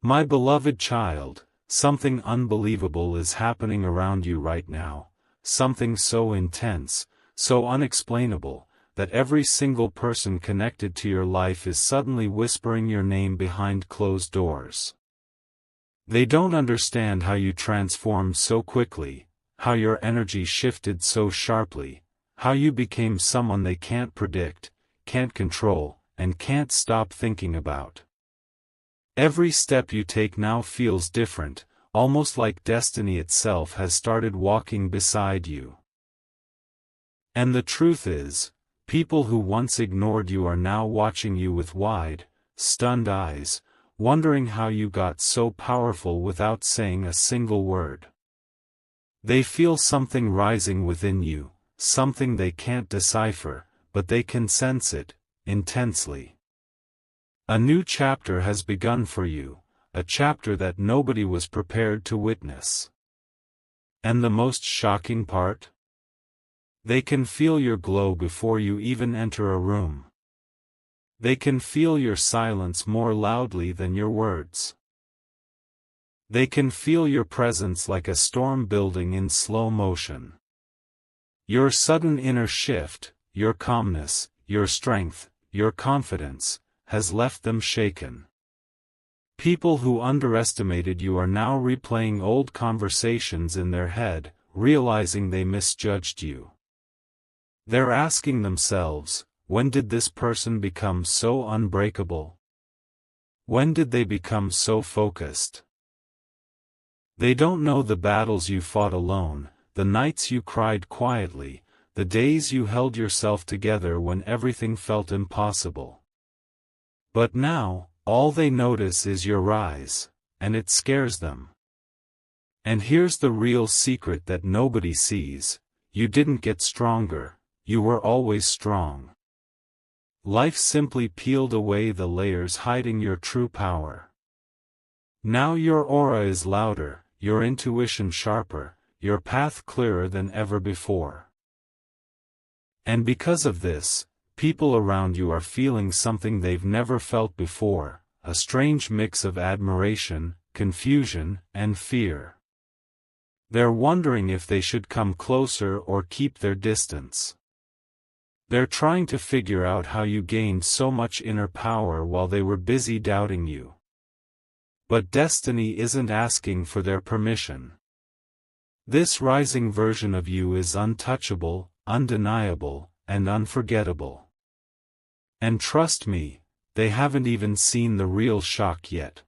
My beloved child, something unbelievable is happening around you right now, something so intense, so unexplainable, that every single person connected to your life is suddenly whispering your name behind closed doors. They don't understand how you transformed so quickly, how your energy shifted so sharply, how you became someone they can't predict, can't control, and can't stop thinking about. Every step you take now feels different, almost like destiny itself has started walking beside you. And the truth is, people who once ignored you are now watching you with wide, stunned eyes, wondering how you got so powerful without saying a single word. They feel something rising within you, something they can't decipher, but they can sense it, intensely. A new chapter has begun for you, a chapter that nobody was prepared to witness. And the most shocking part? They can feel your glow before you even enter a room. They can feel your silence more loudly than your words. They can feel your presence like a storm building in slow motion. Your sudden inner shift, your calmness, your strength, your confidence, has left them shaken. People who underestimated you are now replaying old conversations in their head, realizing they misjudged you. They're asking themselves, when did this person become so unbreakable? When did they become so focused? They don't know the battles you fought alone, the nights you cried quietly, the days you held yourself together when everything felt impossible. But now, all they notice is your rise, and it scares them. And here's the real secret that nobody sees: you didn't get stronger, you were always strong. Life simply peeled away the layers hiding your true power. Now your aura is louder, your intuition sharper, your path clearer than ever before. And because of this, people around you are feeling something they've never felt before, a strange mix of admiration, confusion, and fear. They're wondering if they should come closer or keep their distance. They're trying to figure out how you gained so much inner power while they were busy doubting you. But destiny isn't asking for their permission. This rising version of you is untouchable, undeniable, and unforgettable. And trust me, they haven't even seen the real shock yet.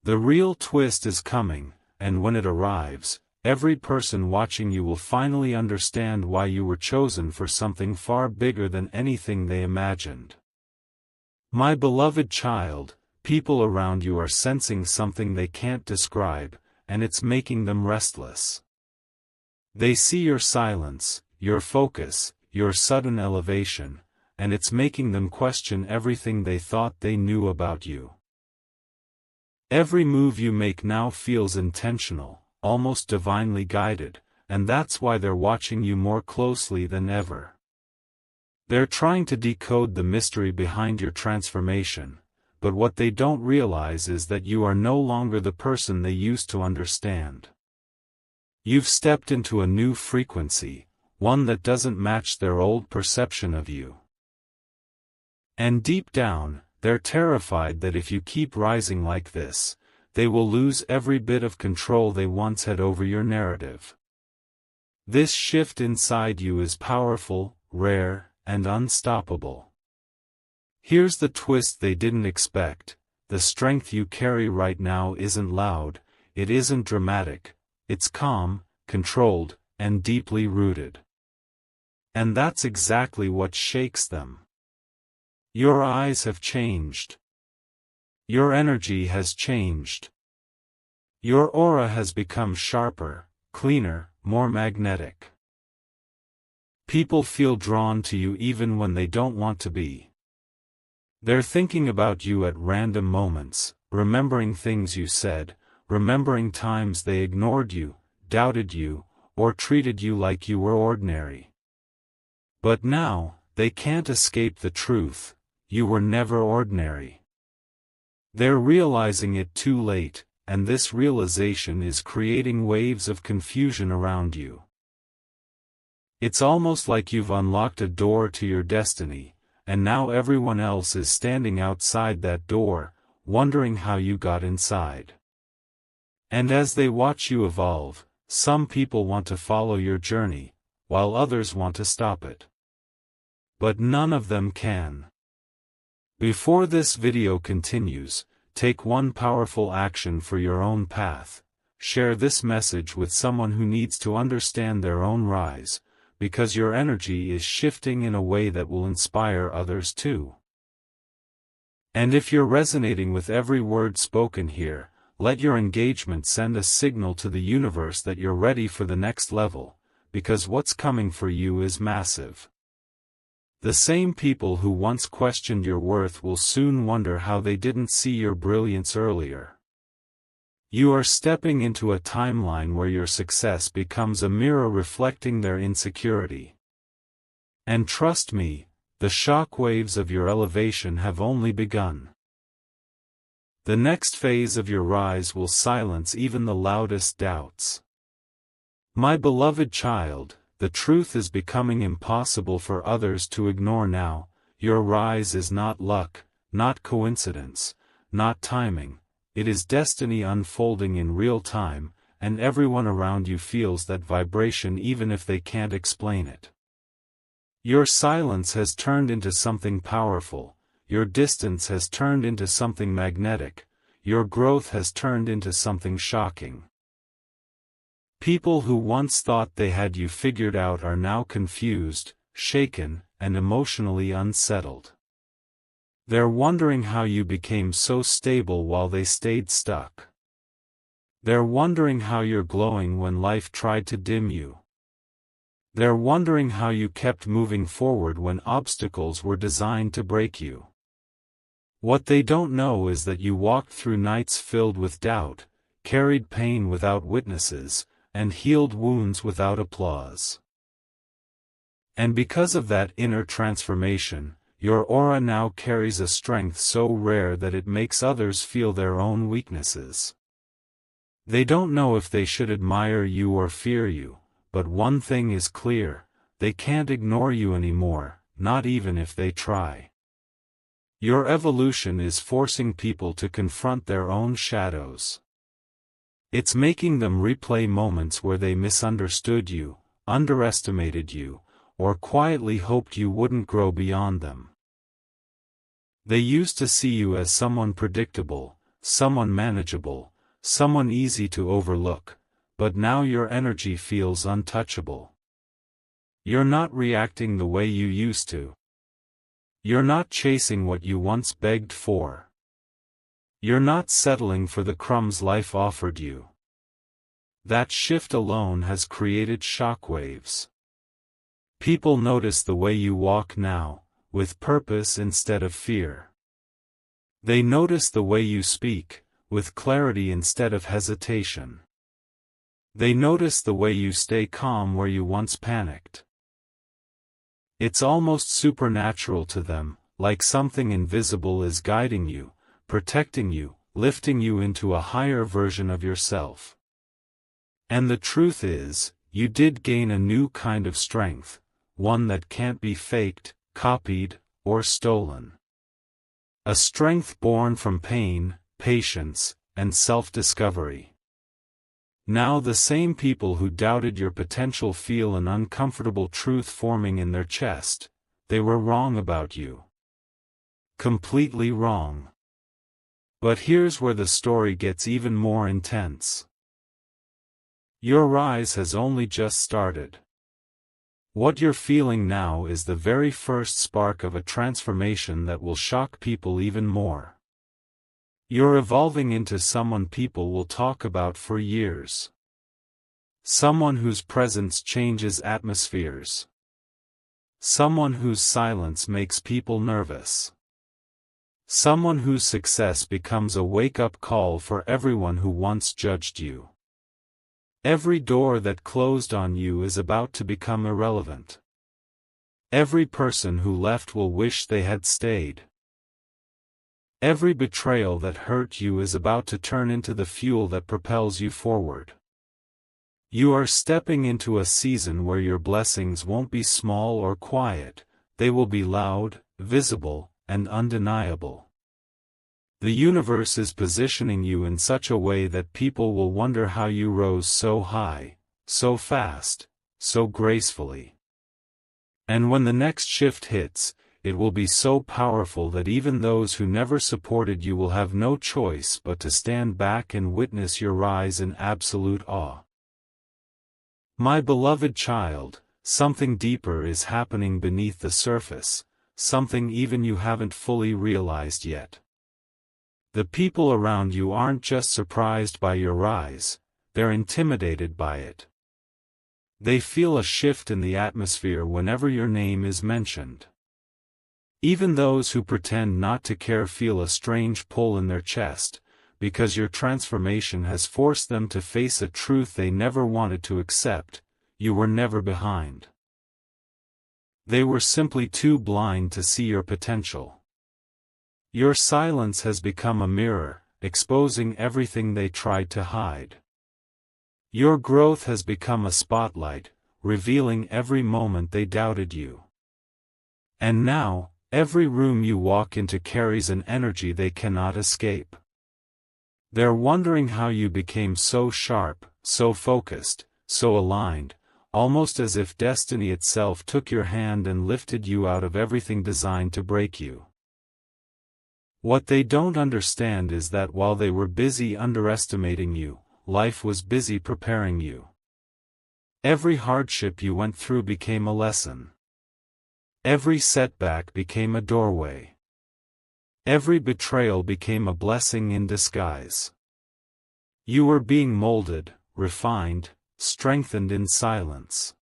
The real twist is coming, and when it arrives, every person watching you will finally understand why you were chosen for something far bigger than anything they imagined. My beloved child, people around you are sensing something they can't describe, and it's making them restless. They see your silence, your focus, your sudden elevation, and it's making them question everything they thought they knew about you. Every move you make now feels intentional, almost divinely guided, and that's why they're watching you more closely than ever. They're trying to decode the mystery behind your transformation, but what they don't realize is that you are no longer the person they used to understand. You've stepped into a new frequency, one that doesn't match their old perception of you. And deep down, they're terrified that if you keep rising like this, they will lose every bit of control they once had over your narrative. This shift inside you is powerful, rare, and unstoppable. Here's the twist they didn't expect: the strength you carry right now isn't loud, it isn't dramatic, it's calm, controlled, and deeply rooted. And that's exactly what shakes them. Your eyes have changed. Your energy has changed. Your aura has become sharper, cleaner, more magnetic. People feel drawn to you even when they don't want to be. They're thinking about you at random moments, remembering things you said, remembering times they ignored you, doubted you, or treated you like you were ordinary. But now, they can't escape the truth: you were never ordinary. They're realizing it too late, and this realization is creating waves of confusion around you. It's almost like you've unlocked a door to your destiny, and now everyone else is standing outside that door, wondering how you got inside. And as they watch you evolve, some people want to follow your journey, while others want to stop it. But none of them can. Before this video continues, take one powerful action for your own path. Share this message with someone who needs to understand their own rise, because your energy is shifting in a way that will inspire others too. And if you're resonating with every word spoken here, let your engagement send a signal to the universe that you're ready for the next level, because what's coming for you is massive. The same people who once questioned your worth will soon wonder how they didn't see your brilliance earlier. You are stepping into a timeline where your success becomes a mirror reflecting their insecurity. And trust me, the shock waves of your elevation have only begun. The next phase of your rise will silence even the loudest doubts. My beloved child, the truth is becoming impossible for others to ignore now. Your rise is not luck, not coincidence, not timing. It is destiny unfolding in real time, and everyone around you feels that vibration even if they can't explain it. Your silence has turned into something powerful, your distance has turned into something magnetic, your growth has turned into something shocking. People who once thought they had you figured out are now confused, shaken, and emotionally unsettled. They're wondering how you became so stable while they stayed stuck. They're wondering how you're glowing when life tried to dim you. They're wondering how you kept moving forward when obstacles were designed to break you. What they don't know is that you walked through nights filled with doubt, carried pain without witnesses, and healed wounds without applause. And because of that inner transformation, your aura now carries a strength so rare that it makes others feel their own weaknesses. They don't know if they should admire you or fear you, but one thing is clear, they can't ignore you anymore, not even if they try. Your evolution is forcing people to confront their own shadows. It's making them replay moments where they misunderstood you, underestimated you, or quietly hoped you wouldn't grow beyond them. They used to see you as someone predictable, someone manageable, someone easy to overlook, but now your energy feels untouchable. You're not reacting the way you used to. You're not chasing what you once begged for. You're not settling for the crumbs life offered you. That shift alone has created shockwaves. People notice the way you walk now, with purpose instead of fear. They notice the way you speak, with clarity instead of hesitation. They notice the way you stay calm where you once panicked. It's almost supernatural to them, like something invisible is guiding you, protecting you, lifting you into a higher version of yourself. And the truth is, you did gain a new kind of strength, one that can't be faked, copied, or stolen. A strength born from pain, patience, and self-discovery. Now the same people who doubted your potential feel an uncomfortable truth forming in their chest. They were wrong about you. Completely wrong. But here's where the story gets even more intense. Your rise has only just started. What you're feeling now is the very first spark of a transformation that will shock people even more. You're evolving into someone people will talk about for years. Someone whose presence changes atmospheres. Someone whose silence makes people nervous. Someone whose success becomes a wake-up call for everyone who once judged you. Every door that closed on you is about to become irrelevant. Every person who left will wish they had stayed. Every betrayal that hurt you is about to turn into the fuel that propels you forward. You are stepping into a season where your blessings won't be small or quiet, they will be loud, visible, and undeniable. The universe is positioning you in such a way that people will wonder how you rose so high, so fast, so gracefully. And when the next shift hits, it will be so powerful that even those who never supported you will have no choice but to stand back and witness your rise in absolute awe. My beloved child, something deeper is happening beneath the surface, something even you haven't fully realized yet. The people around you aren't just surprised by your rise, they're intimidated by it. They feel a shift in the atmosphere whenever your name is mentioned. Even those who pretend not to care feel a strange pull in their chest, because your transformation has forced them to face a truth they never wanted to accept: you were never behind. They were simply too blind to see your potential. Your silence has become a mirror, exposing everything they tried to hide. Your growth has become a spotlight, revealing every moment they doubted you. And now, every room you walk into carries an energy they cannot escape. They're wondering how you became so sharp, so focused, so aligned, almost as if destiny itself took your hand and lifted you out of everything designed to break you. What they don't understand is that while they were busy underestimating you, life was busy preparing you. Every hardship you went through became a lesson. Every setback became a doorway. Every betrayal became a blessing in disguise. You were being molded, refined, strengthened in silence.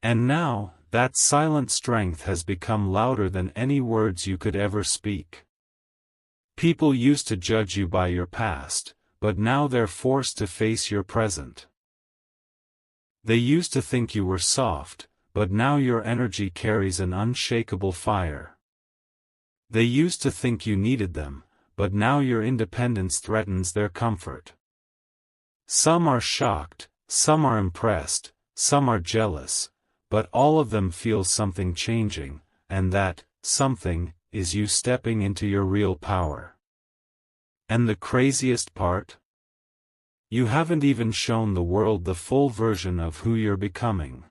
And now, that silent strength has become louder than any words you could ever speak. People used to judge you by your past, but now they're forced to face your present. They used to think you were soft, but now your energy carries an unshakable fire. They used to think you needed them, but now your independence threatens their comfort. Some are shocked, some are impressed, some are jealous, but all of them feel something changing, and that something is you stepping into your real power. And the craziest part? You haven't even shown the world the full version of who you're becoming.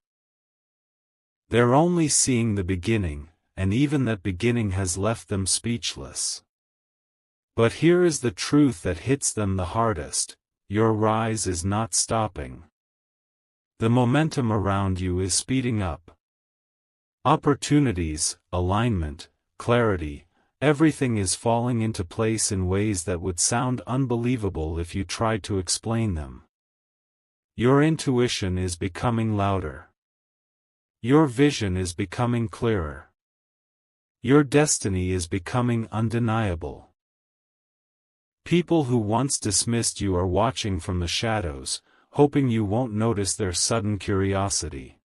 They're only seeing the beginning, and even that beginning has left them speechless. But here is the truth that hits them the hardest: your rise is not stopping. The momentum around you is speeding up. Opportunities, alignment, clarity, everything is falling into place in ways that would sound unbelievable if you tried to explain them. Your intuition is becoming louder. Your vision is becoming clearer. Your destiny is becoming undeniable. People who once dismissed you are watching from the shadows, hoping you won't notice their sudden curiosity.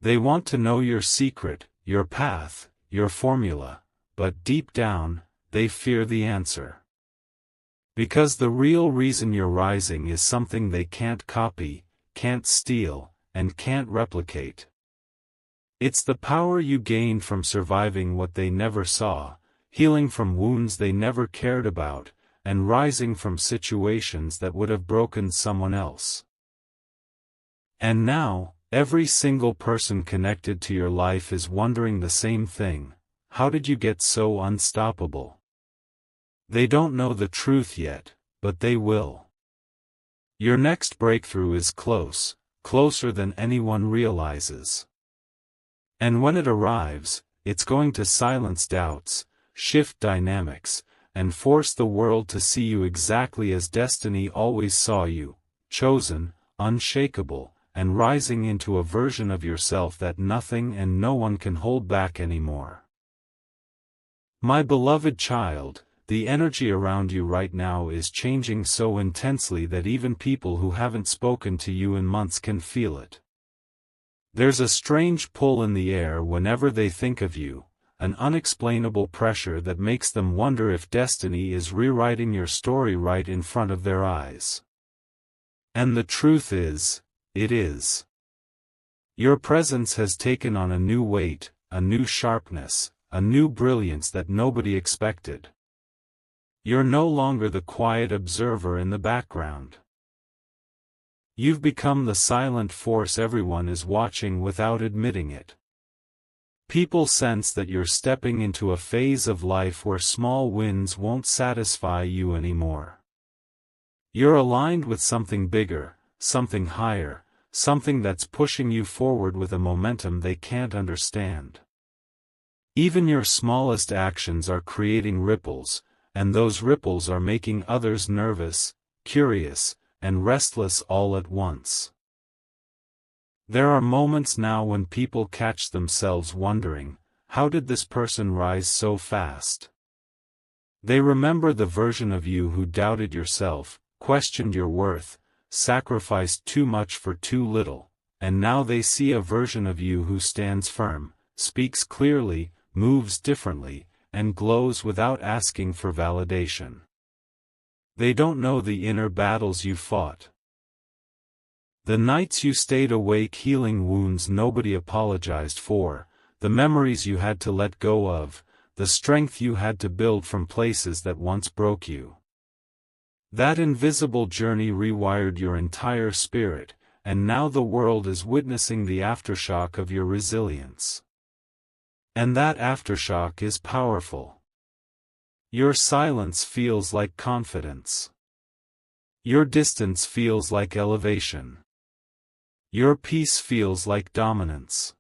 They want to know your secret, your path, your formula, but deep down, they fear the answer. Because the real reason you're rising is something they can't copy, can't steal, and can't replicate. It's the power you gained from surviving what they never saw, healing from wounds they never cared about, and rising from situations that would have broken someone else. And now, every single person connected to your life is wondering the same thing: how did you get so unstoppable? They don't know the truth yet, but they will. Your next breakthrough is close, closer than anyone realizes. And when it arrives, it's going to silence doubts, shift dynamics, and force the world to see you exactly as destiny always saw you: chosen, unshakable, and rising into a version of yourself that nothing and no one can hold back anymore. My beloved child, the energy around you right now is changing so intensely that even people who haven't spoken to you in months can feel it. There's a strange pull in the air whenever they think of you, an unexplainable pressure that makes them wonder if destiny is rewriting your story right in front of their eyes. And the truth is, it is. Your presence has taken on a new weight, a new sharpness, a new brilliance that nobody expected. You're no longer the quiet observer in the background. You've become the silent force everyone is watching without admitting it. People sense that you're stepping into a phase of life where small wins won't satisfy you anymore. You're aligned with something bigger, something higher, something that's pushing you forward with a momentum they can't understand. Even your smallest actions are creating ripples, and those ripples are making others nervous, curious, and restless all at once. There are moments now when people catch themselves wondering, how did this person rise so fast? They remember the version of you who doubted yourself, questioned your worth, sacrificed too much for too little, and now they see a version of you who stands firm, speaks clearly, moves differently, and glows without asking for validation. They don't know the inner battles you fought. The nights you stayed awake healing wounds nobody apologized for, the memories you had to let go of, the strength you had to build from places that once broke you. That invisible journey rewired your entire spirit, and now the world is witnessing the aftershock of your resilience. And that aftershock is powerful. Your silence feels like confidence. Your distance feels like elevation. Your peace feels like dominance.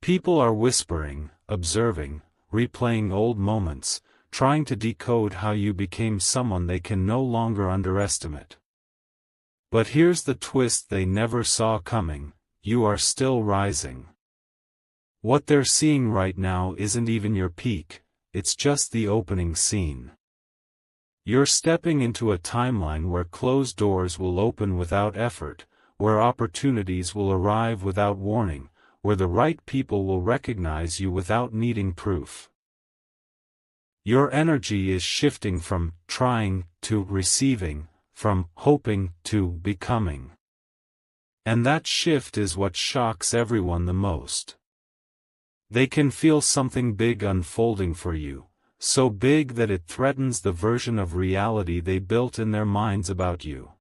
People are whispering, observing, replaying old moments, trying to decode how you became someone they can no longer underestimate. But here's the twist they never saw coming: you are still rising. What they're seeing right now isn't even your peak, it's just the opening scene. You're stepping into a timeline where closed doors will open without effort, where opportunities will arrive without warning, where the right people will recognize you without needing proof. Your energy is shifting from trying to receiving, from hoping to becoming. And that shift is what shocks everyone the most. They can feel something big unfolding for you, so big that it threatens the version of reality they built in their minds about you.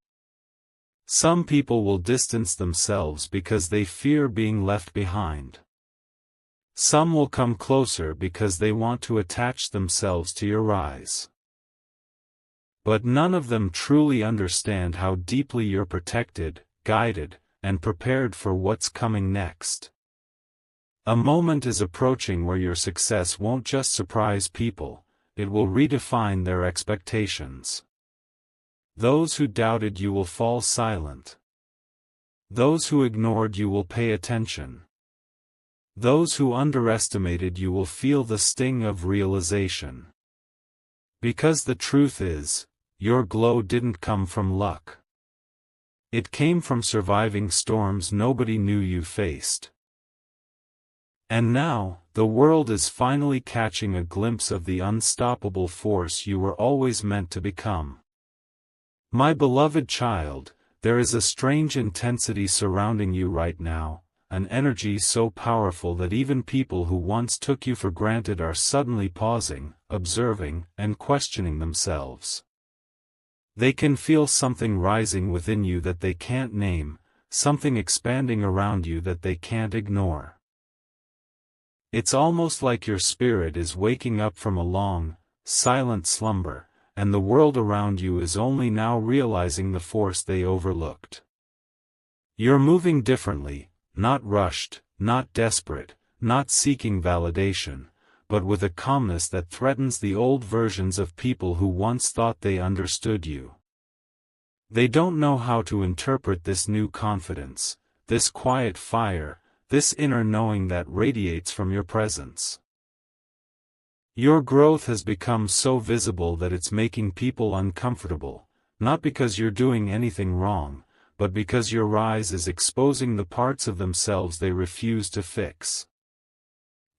Some people will distance themselves because they fear being left behind. Some will come closer because they want to attach themselves to your rise. But none of them truly understand how deeply you're protected, guided, and prepared for what's coming next. A moment is approaching where your success won't just surprise people, it will redefine their expectations. Those who doubted you will fall silent. Those who ignored you will pay attention. Those who underestimated you will feel the sting of realization. Because the truth is, your glow didn't come from luck. It came from surviving storms nobody knew you faced. And now, the world is finally catching a glimpse of the unstoppable force you were always meant to become. My beloved child, there is a strange intensity surrounding you right now, an energy so powerful that even people who once took you for granted are suddenly pausing, observing, and questioning themselves. They can feel something rising within you that they can't name, something expanding around you that they can't ignore. It's almost like your spirit is waking up from a long, silent slumber, and the world around you is only now realizing the force they overlooked. You're moving differently, not rushed, not desperate, not seeking validation, but with a calmness that threatens the old versions of people who once thought they understood you. They don't know how to interpret this new confidence, this quiet fire, this inner knowing that radiates from your presence. Your growth has become so visible that it's making people uncomfortable, not because you're doing anything wrong, but because your rise is exposing the parts of themselves they refuse to fix.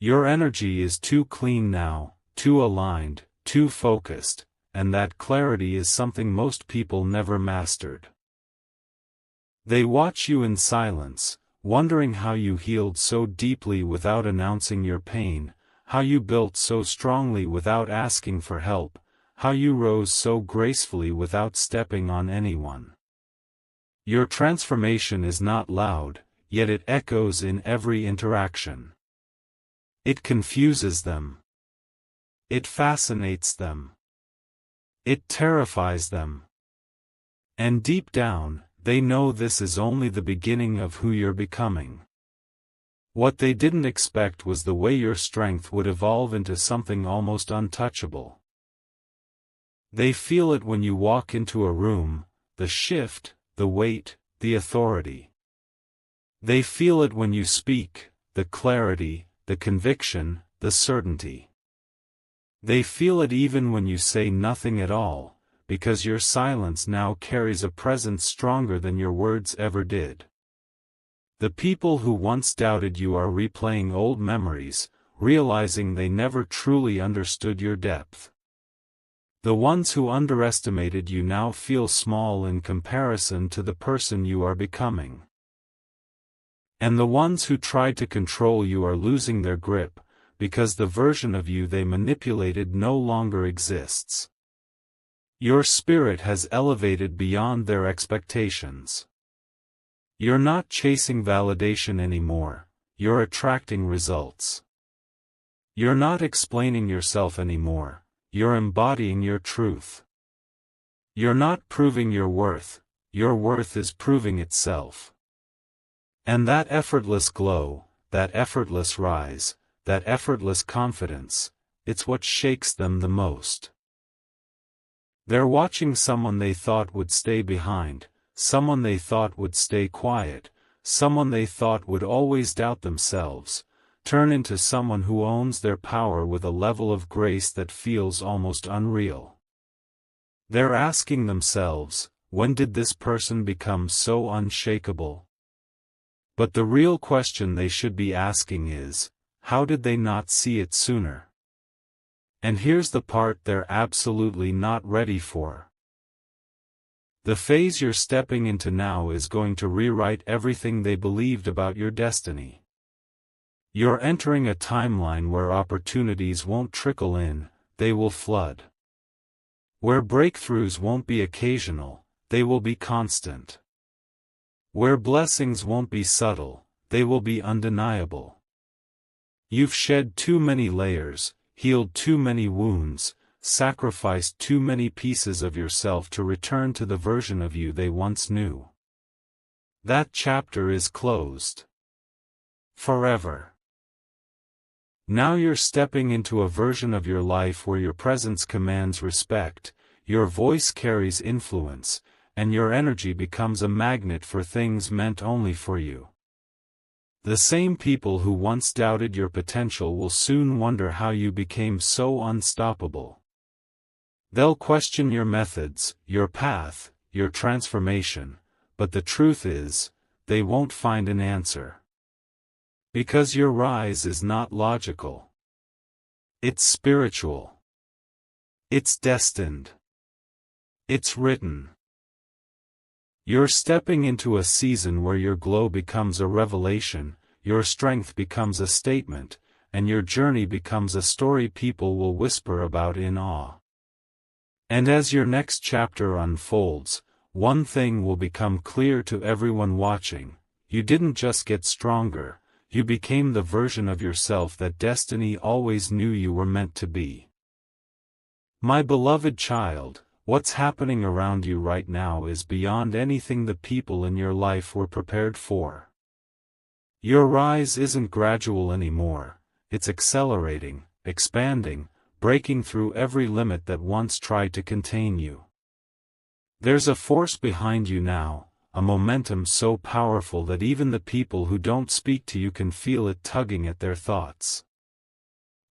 Your energy is too clean now, too aligned, too focused, and that clarity is something most people never mastered. They watch you in silence, wondering how you healed so deeply without announcing your pain, how you built so strongly without asking for help, how you rose so gracefully without stepping on anyone. Your transformation is not loud, yet it echoes in every interaction. It confuses them. It fascinates them. It terrifies them. And deep down, they know this is only the beginning of who you're becoming. What they didn't expect was the way your strength would evolve into something almost untouchable. They feel it when you walk into a room, the shift, the weight, the authority. They feel it when you speak, the clarity, the conviction, the certainty. They feel it even when you say nothing at all, because your silence now carries a presence stronger than your words ever did. The people who once doubted you are replaying old memories, realizing they never truly understood your depth. The ones who underestimated you now feel small in comparison to the person you are becoming. And the ones who tried to control you are losing their grip, because the version of you they manipulated no longer exists. Your spirit has elevated beyond their expectations. You're not chasing validation anymore, you're attracting results. You're not explaining yourself anymore, you're embodying your truth. You're not proving your worth is proving itself. And that effortless glow, that effortless rise, that effortless confidence, it's what shakes them the most. They're watching someone they thought would stay behind, someone they thought would stay quiet, someone they thought would always doubt themselves, turn into someone who owns their power with a level of grace that feels almost unreal. They're asking themselves, when did this person become so unshakable? But the real question they should be asking is, how did they not see it sooner? And here's the part they're absolutely not ready for. The phase you're stepping into now is going to rewrite everything they believed about your destiny. You're entering a timeline where opportunities won't trickle in, they will flood. Where breakthroughs won't be occasional, they will be constant. Where blessings won't be subtle, they will be undeniable. You've shed too many layers, healed too many wounds, sacrificed too many pieces of yourself to return to the version of you they once knew. That chapter is closed. Forever. Now you're stepping into a version of your life where your presence commands respect, your voice carries influence, and your energy becomes a magnet for things meant only for you. The same people who once doubted your potential will soon wonder how you became so unstoppable. They'll question your methods, your path, your transformation, but the truth is, they won't find an answer. Because your rise is not logical. It's spiritual. It's destined. It's written. You're stepping into a season where your glow becomes a revelation, your strength becomes a statement, and your journey becomes a story people will whisper about in awe. And as your next chapter unfolds, one thing will become clear to everyone watching: you didn't just get stronger, you became the version of yourself that destiny always knew you were meant to be. My beloved child, what's happening around you right now is beyond anything the people in your life were prepared for. Your rise isn't gradual anymore, it's accelerating, expanding, breaking through every limit that once tried to contain you. There's a force behind you now, a momentum so powerful that even the people who don't speak to you can feel it tugging at their thoughts.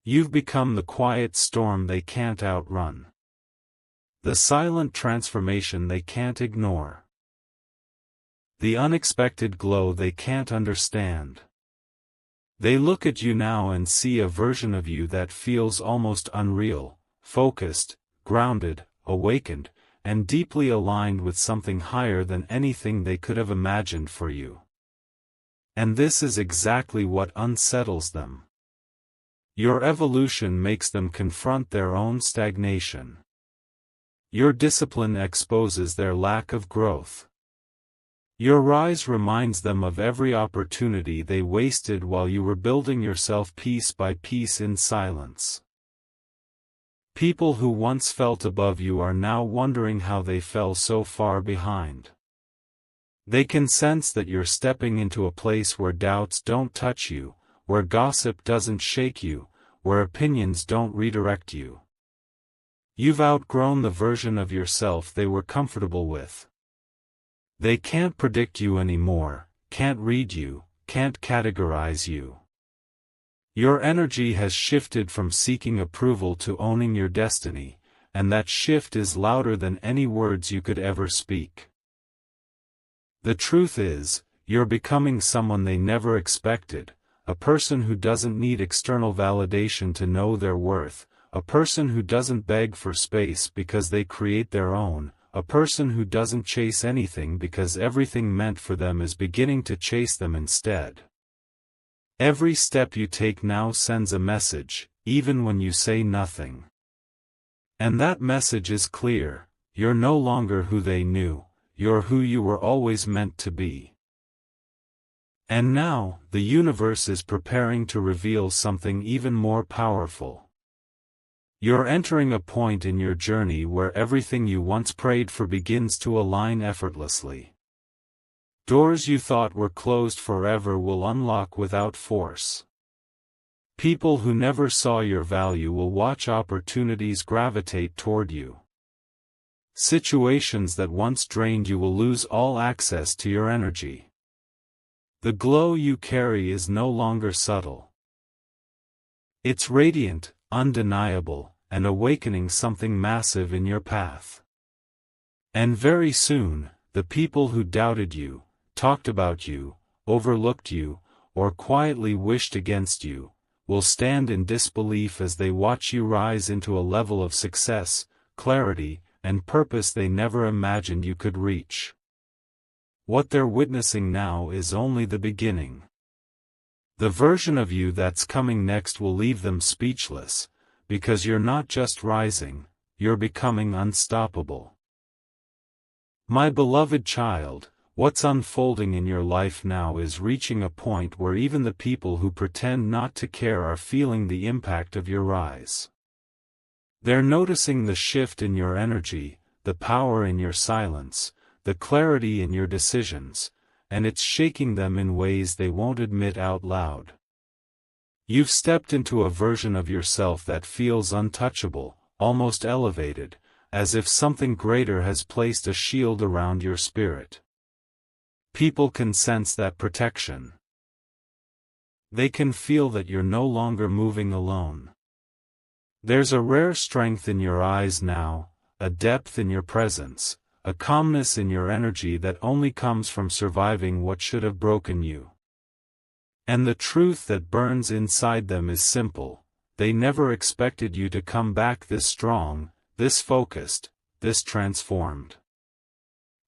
You've become the quiet storm they can't outrun. The silent transformation they can't ignore. The unexpected glow they can't understand. They look at you now and see a version of you that feels almost unreal, focused, grounded, awakened, and deeply aligned with something higher than anything they could have imagined for you. And this is exactly what unsettles them. Your evolution makes them confront their own stagnation. Your discipline exposes their lack of growth. Your rise reminds them of every opportunity they wasted while you were building yourself piece by piece in silence. People who once felt above you are now wondering how they fell so far behind. They can sense that you're stepping into a place where doubts don't touch you, where gossip doesn't shake you, where opinions don't redirect you. You've outgrown the version of yourself they were comfortable with. They can't predict you anymore, can't read you, can't categorize you. Your energy has shifted from seeking approval to owning your destiny, and that shift is louder than any words you could ever speak. The truth is, you're becoming someone they never expected, a person who doesn't need external validation to know their worth, a person who doesn't beg for space because they create their own, a person who doesn't chase anything because everything meant for them is beginning to chase them instead. Every step you take now sends a message, even when you say nothing. And that message is clear: you're no longer who they knew, you're who you were always meant to be. And now, the universe is preparing to reveal something even more powerful. You're entering a point in your journey where everything you once prayed for begins to align effortlessly. Doors you thought were closed forever will unlock without force. People who never saw your value will watch opportunities gravitate toward you. Situations that once drained you will lose all access to your energy. The glow you carry is no longer subtle. It's radiant, undeniable, and awakening something massive in your path. And very soon, the people who doubted you, talked about you, overlooked you, or quietly wished against you, will stand in disbelief as they watch you rise into a level of success, clarity, and purpose they never imagined you could reach. What they're witnessing now is only the beginning. The version of you that's coming next will leave them speechless, because you're not just rising, you're becoming unstoppable. My beloved child, what's unfolding in your life now is reaching a point where even the people who pretend not to care are feeling the impact of your rise. They're noticing the shift in your energy, the power in your silence, the clarity in your decisions, and it's shaking them in ways they won't admit out loud. You've stepped into a version of yourself that feels untouchable, almost elevated, as if something greater has placed a shield around your spirit. People can sense that protection. They can feel that you're no longer moving alone. There's a rare strength in your eyes now, a depth in your presence, a calmness in your energy that only comes from surviving what should have broken you. And the truth that burns inside them is simple: they never expected you to come back this strong, this focused, this transformed.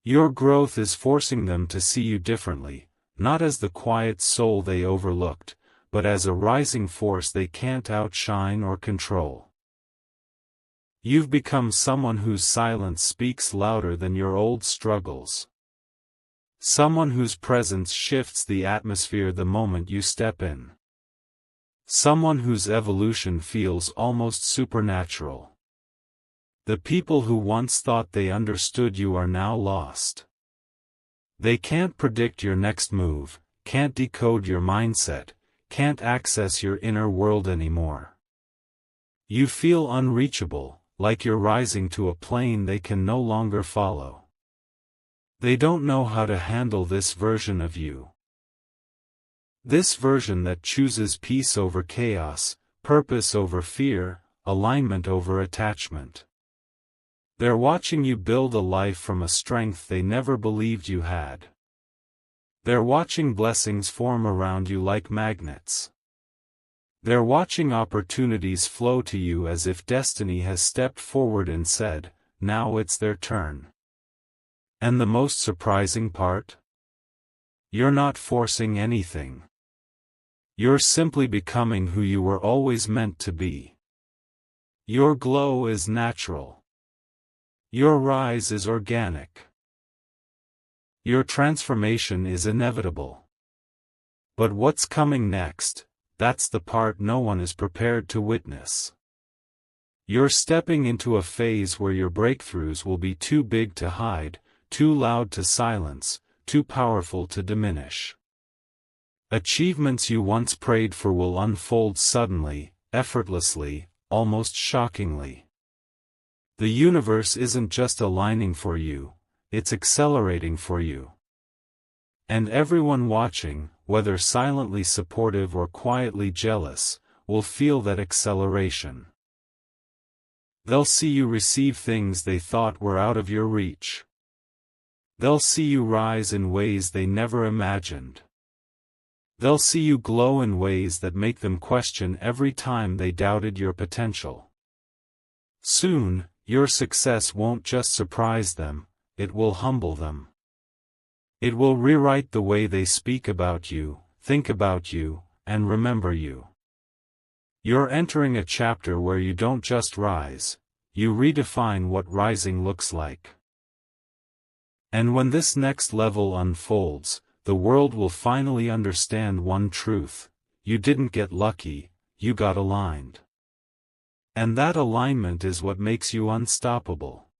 Your growth is forcing them to see you differently, not as the quiet soul they overlooked, but as a rising force they can't outshine or control. You've become someone whose silence speaks louder than your old struggles. Someone whose presence shifts the atmosphere the moment you step in. Someone whose evolution feels almost supernatural. The people who once thought they understood you are now lost. They can't predict your next move, can't decode your mindset, can't access your inner world anymore. You feel unreachable, like you're rising to a plane they can no longer follow. They don't know how to handle this version of you. This version that chooses peace over chaos, purpose over fear, alignment over attachment. They're watching you build a life from a strength they never believed you had. They're watching blessings form around you like magnets. They're watching opportunities flow to you as if destiny has stepped forward and said, now it's their turn. And the most surprising part? You're not forcing anything. You're simply becoming who you were always meant to be. Your glow is natural. Your rise is organic. Your transformation is inevitable. But what's coming next, that's the part no one is prepared to witness. You're stepping into a phase where your breakthroughs will be too big to hide, too loud to silence, too powerful to diminish. Achievements you once prayed for will unfold suddenly, effortlessly, almost shockingly. The universe isn't just aligning for you, it's accelerating for you. And everyone watching, whether silently supportive or quietly jealous, will feel that acceleration. They'll see you receive things they thought were out of your reach. They'll see you rise in ways they never imagined. They'll see you glow in ways that make them question every time they doubted your potential. Soon, your success won't just surprise them, it will humble them. It will rewrite the way they speak about you, think about you, and remember you. You're entering a chapter where you don't just rise, you redefine what rising looks like. And when this next level unfolds, the world will finally understand one truth: you didn't get lucky, you got aligned. And that alignment is what makes you unstoppable.